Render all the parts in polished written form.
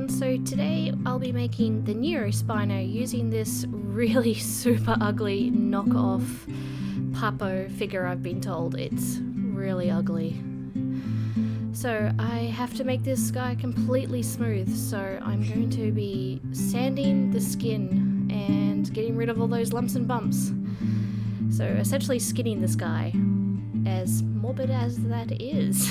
everyone, so today I'll be making the Neuro Spino using this really super ugly knockoff Papo figure. I've been told it's really ugly. So I have to make this guy completely smooth, so I'm going to be sanding the skin and getting rid of all those lumps and bumps. So essentially skinning this guy, as morbid as that is.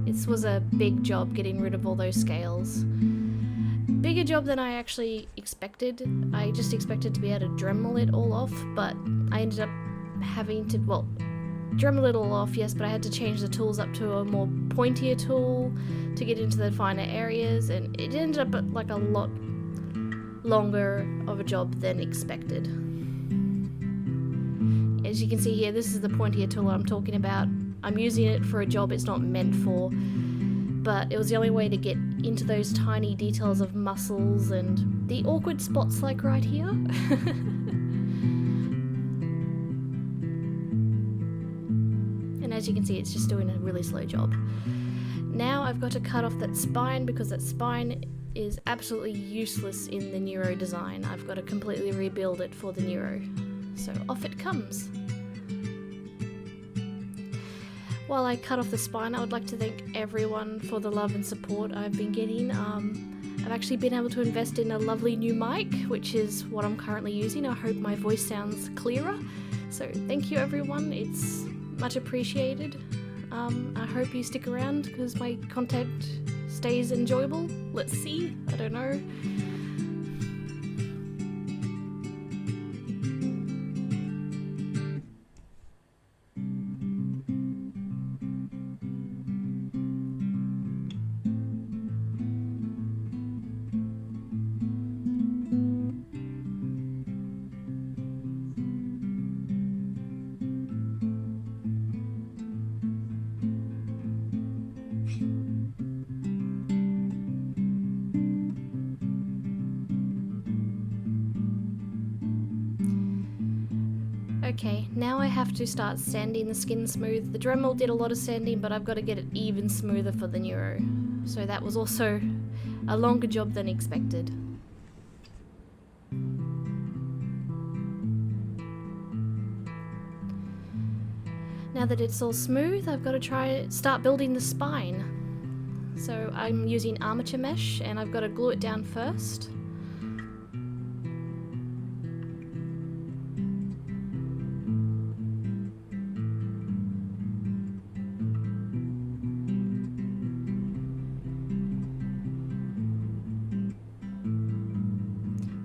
This was a big job getting rid of all those scales. Bigger job than I actually expected. I just expected to be able to Dremel it all off, but I ended up having to, well, Dremel it all off, yes, but I had to change the tools up to a more pointier tool to get into the finer areas, and it ended up like a lot longer of a job than expected. As you can see here, this is the pointier tool I'm talking about. I'm using it for a job it's not meant for, but it was the only way to get into those tiny details of muscles and the awkward spots like right here. And as you can see, it's just doing a really slow job. Now I've got to cut off that spine because that spine is absolutely useless in the Neuro design. I've got to completely rebuild it for the Neuro. So off it comes. While I cut off the spine, I would like to thank everyone for the love and support I've been getting. I've actually been able to invest in a lovely new mic, which is what I'm currently using. I hope my voice sounds clearer. So thank you everyone, it's much appreciated. I hope you stick around because my content stays enjoyable. Let's see, I don't know. Okay, now I have to start sanding the skin smooth. The Dremel did a lot of sanding, but I've got to get it even smoother for the Neuro. So that was also a longer job than expected. Now that it's all smooth, I've got to start building the spine. So I'm using armature mesh and I've got to glue it down first.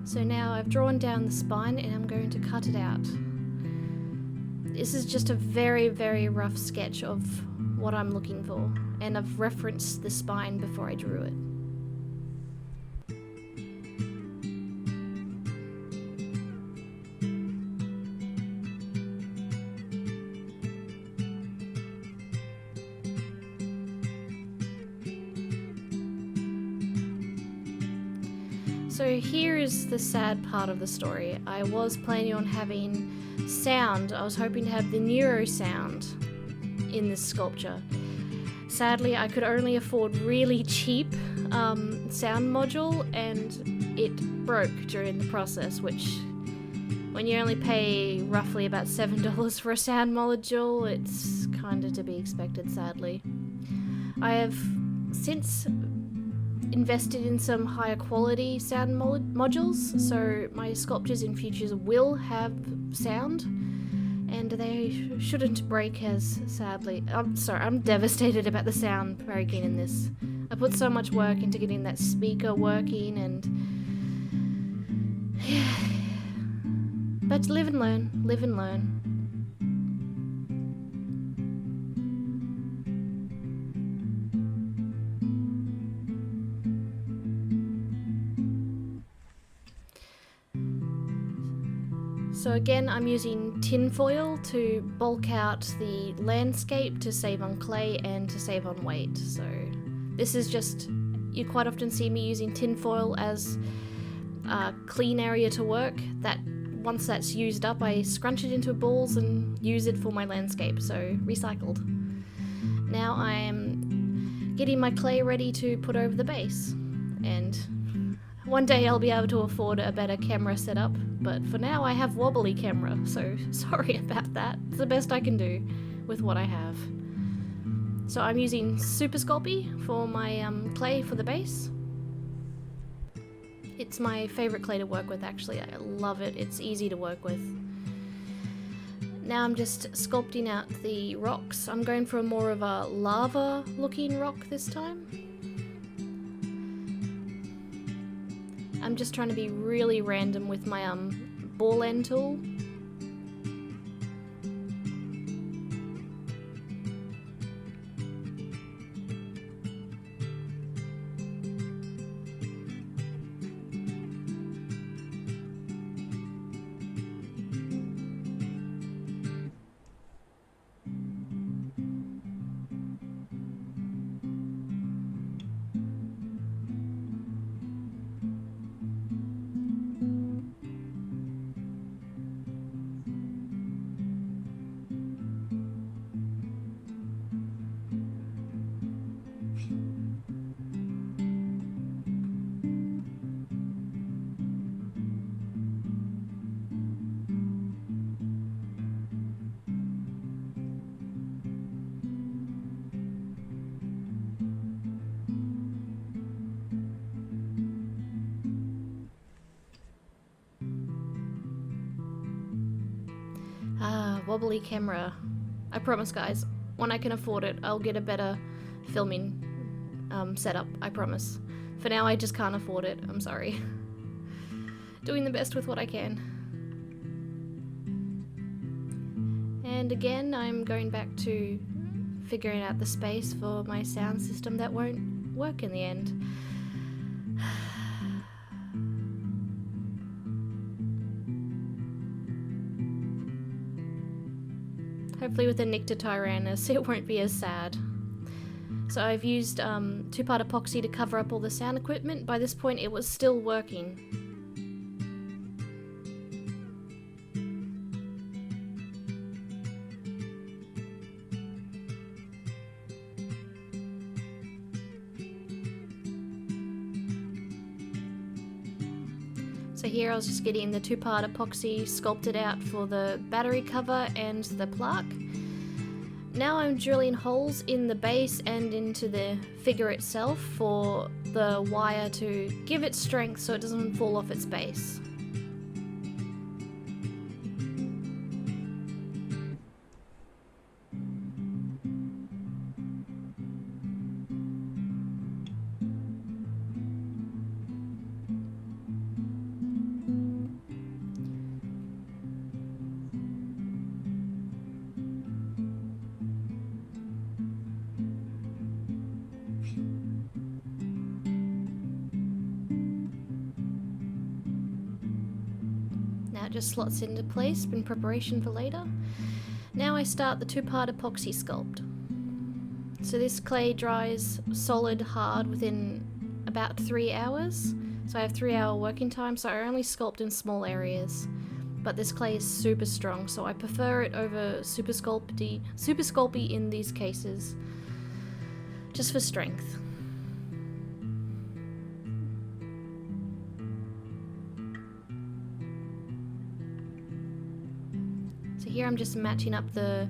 So now I've drawn down the spine and I'm going to cut it out. This is just a very, very rough sketch of what I'm looking for, and I've referenced the spine before I drew it. So here is the sad part of the story. I was planning on having sound. I was hoping to have the Neuro sound in this sculpture. Sadly, I could only afford really cheap sound module, and it broke during the process, which when you only pay roughly about $7 for a sound module, it's kind of to be expected, sadly. I have since invested in some higher quality sound modules, so my sculptures in futures will have sound, and they shouldn't break as sadly. I'm sorry, I'm devastated about the sound breaking in this. I put so much work into getting that speaker working, and yeah. But live and learn, live and learn. So again, I'm using tin foil to bulk out the landscape to save on clay and to save on weight. So this is just, you quite often see me using tin foil as a clean area to work. That once that's used up, I scrunch it into balls and use it for my landscape, so recycled. Now I'm getting my clay ready to put over the base. And one day I'll be able to afford a better camera setup, but for now I have wobbly camera, so sorry about that. It's the best I can do with what I have. So I'm using Super Sculpey for my clay for the base. It's my favourite clay to work with, actually. I love it. It's easy to work with. Now I'm just sculpting out the rocks. I'm going for more of a lava looking rock this time. I'm just trying to be really random with my ball end tool. Wobbly camera. I promise, guys, when I can afford it, I'll get a better filming setup, I promise. For now, I just can't afford it. I'm sorry. Doing the best with what I can. And again, I'm going back to figuring out the space for my sound system that won't work in the end. Hopefully with the Nycta Tyrannus it won't be as sad. So I've used 2-part epoxy to cover up all the sound equipment. By this point it was still working. So here I was just getting the 2-part epoxy sculpted out for the battery cover and the plaque. Now I'm drilling holes in the base and into the figure itself for the wire to give it strength so it doesn't fall off its base. It just slots into place in preparation for later. Now I start the 2-part epoxy sculpt. So this clay dries solid hard within about 3 hours. So I have 3-hour working time, so I only sculpt in small areas. But this clay is super strong, so I prefer it over Super Sculpey in these cases, just for strength. Here I'm just matching up the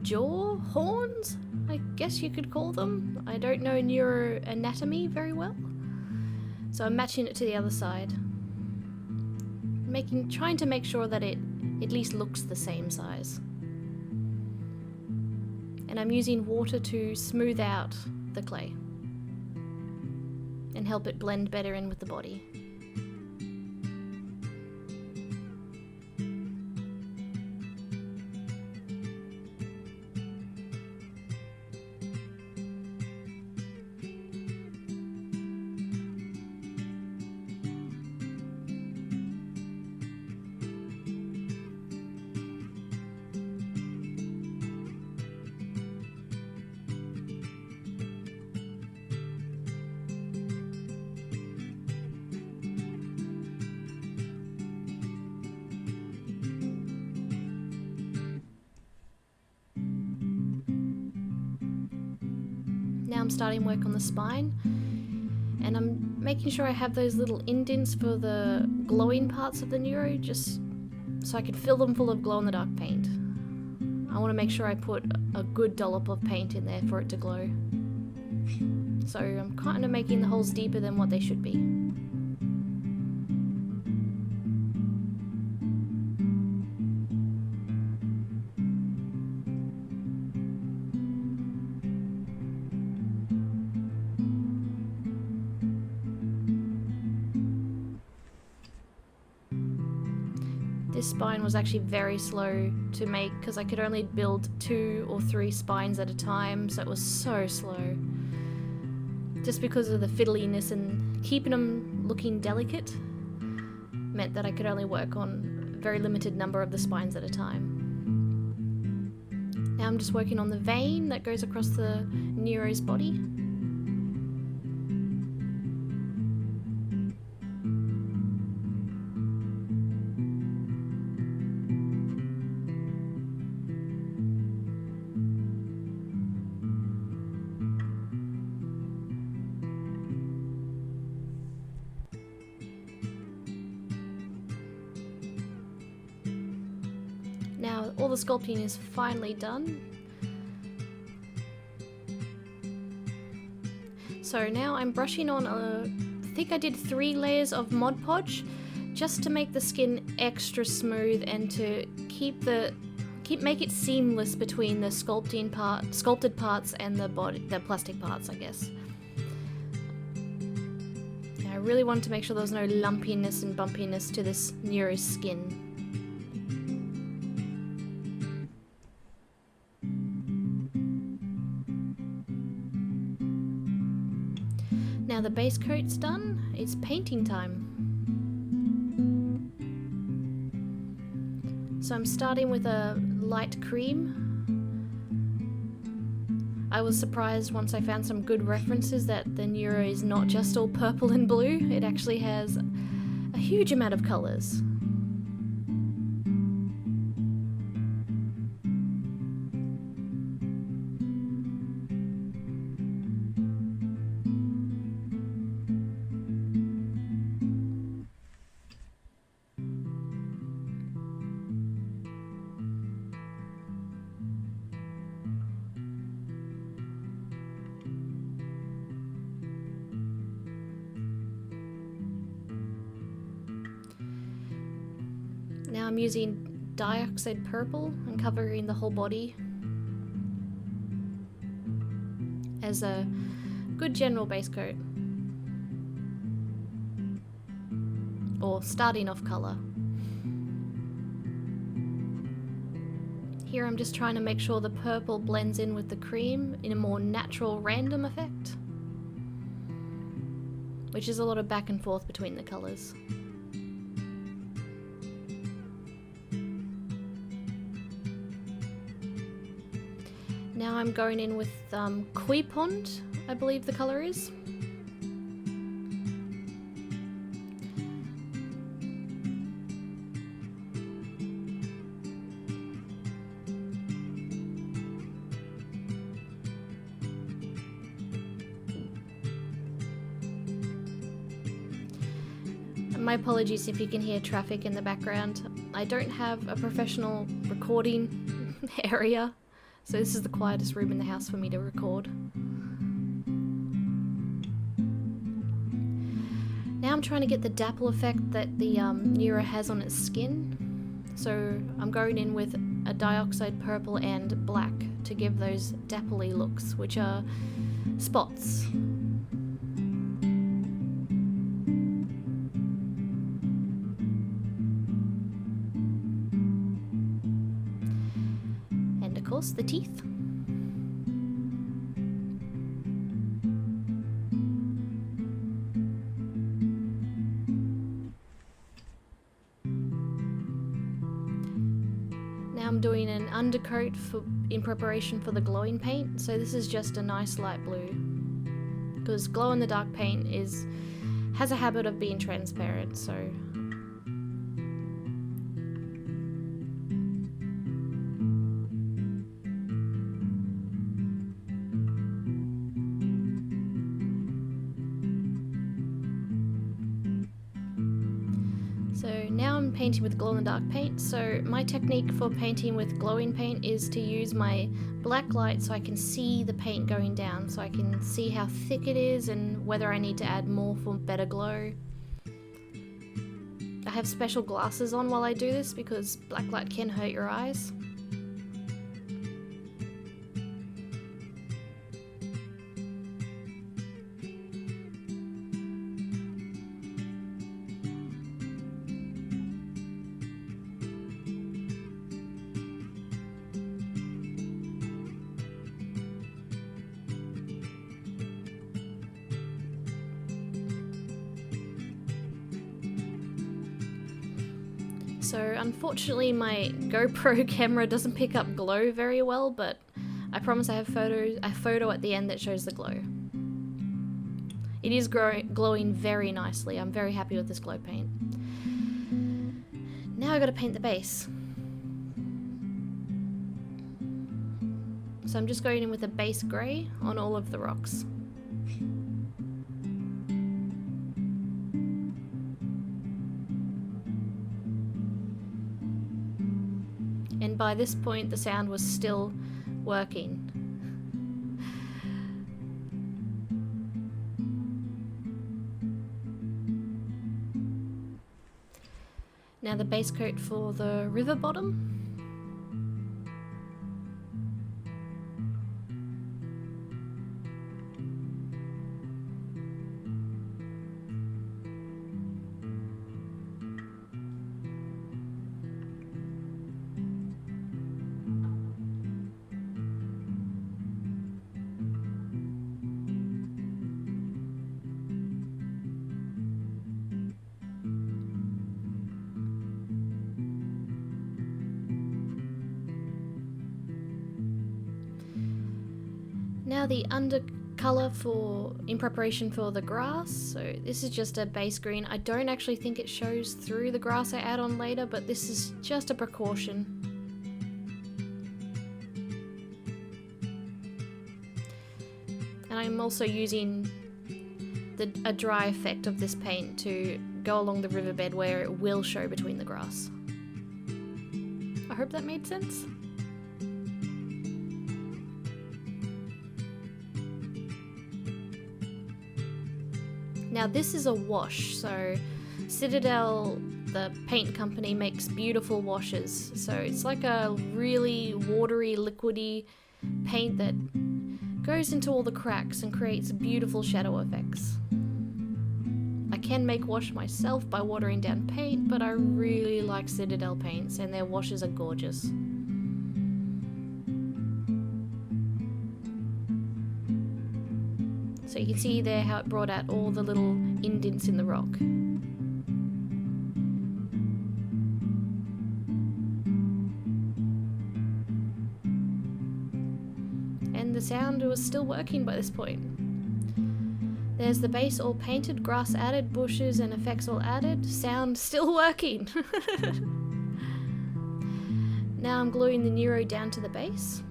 jaw horns, I guess you could call them. I don't know neuroanatomy very well, so I'm matching it to the other side, trying to make sure that it at least looks the same size. And I'm using water to smooth out the clay and help it blend better in with the body. I'm starting work on the spine, and I'm making sure I have those little indents for the glowing parts of the Neuro, just so I can fill them full of glow-in-the-dark paint. I want to make sure I put a good dollop of paint in there for it to glow. So I'm kind of making the holes deeper than what they should be. This spine was actually very slow to make because I could only build 2 or 3 spines at a time, so it was so slow. Just because of the fiddliness and keeping them looking delicate meant that I could only work on a very limited number of the spines at a time. Now I'm just working on the vein that goes across the Neuro's body. Now all the sculpting is finally done. So now I'm brushing on I think I did 3 layers of Mod Podge just to make the skin extra smooth and to make it seamless between the sculpted parts and the plastic parts, I guess. Yeah, I really wanted to make sure there was no lumpiness and bumpiness to this Neuro skin. Now the base coat's done, it's painting time. So I'm starting with a light cream. I was surprised once I found some good references that the Neuro is not just all purple and blue, it actually has a huge amount of colours. Now I'm using dioxide purple and covering the whole body as a good general base coat, or starting off colour. Here I'm just trying to make sure the purple blends in with the cream in a more natural random effect, which is a lot of back and forth between the colours. Now I'm going in with Koi Pond, I believe the colour is. My apologies if you can hear traffic in the background. I don't have a professional recording area, so this is the quietest room in the house for me to record. Now I'm trying to get the dapple effect that the Neuro has on its skin. So I'm going in with a dioxide purple and black to give those dapple-y looks, which are spots. And of course the teeth. I'm doing an undercoat in preparation for the glowing paint, so this is just a nice light blue, because glow in the dark paint has a habit of being transparent, so So now I'm painting with glow-in-the-dark paint. So my technique for painting with glowing paint is to use my black light so I can see the paint going down, so I can see how thick it is and whether I need to add more for better glow. I have special glasses on while I do this because black light can hurt your eyes. So unfortunately my GoPro camera doesn't pick up glow very well, but I promise I have a photo at the end that shows the glow. It is glowing very nicely. I'm very happy with this glow paint. Now I gotta paint the base. So I'm just going in with a base grey on all of the rocks. And by this point the sound was still working. Now the base coat for the river bottom. Now the undercolor in preparation for the grass. So this is just a base green. I don't actually think it shows through the grass I add on later, but this is just a precaution. And I'm also using a dry effect of this paint to go along the riverbed where it will show between the grass. I hope that made sense. Now this is a wash, so Citadel, the paint company, makes beautiful washes. So it's like a really watery, liquidy paint that goes into all the cracks and creates beautiful shadow effects. I can make wash myself by watering down paint, but I really like Citadel paints and their washes are gorgeous. So you can see there how it brought out all the little indents in the rock. And the sound was still working by this point. There's the base all painted, grass added, bushes and effects all added, sound still working. Now I'm gluing the Neuro down to the base.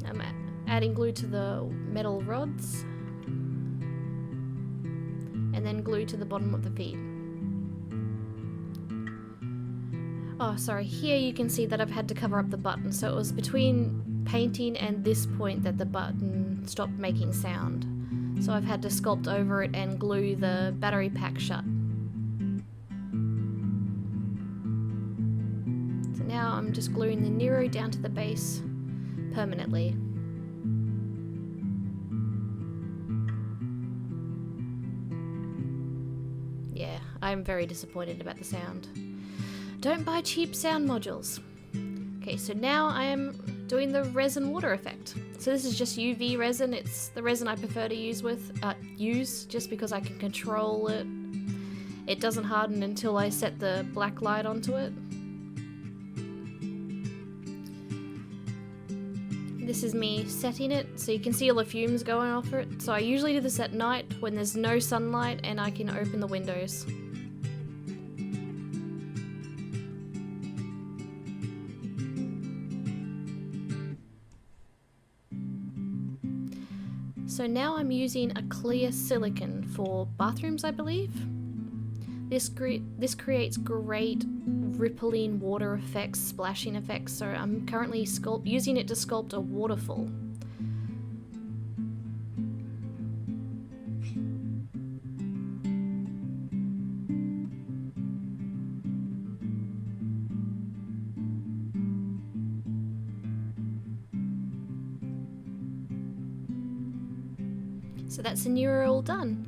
I'm adding glue to the metal rods. And then glue to the bottom of the feet. Oh, sorry, here you can see that I've had to cover up the button, so it was between painting and this point that the button stopped making sound. So I've had to sculpt over it and glue the battery pack shut. So now I'm just gluing the Neuro down to the base permanently. Yeah, I'm very disappointed about the sound. Don't buy cheap sound modules. Okay, so now I am doing the resin water effect. So this is just UV resin. It's the resin I prefer to use just because I can control it. It doesn't harden until I set the black light onto it. This is me setting it, so you can see all the fumes going off it. So I usually do this at night when there's no sunlight and I can open the windows. So now I'm using a clear silicone for bathrooms, I believe. This creates great rippling water effects, splashing effects, so I'm currently using it to sculpt a waterfall. So that's the Neuro all done.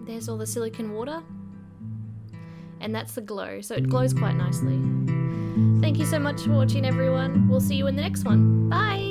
There's all the silicone water. And that's the glow, so it glows quite nicely. Thank you so much for watching, everyone. We'll see you in the next one. Bye!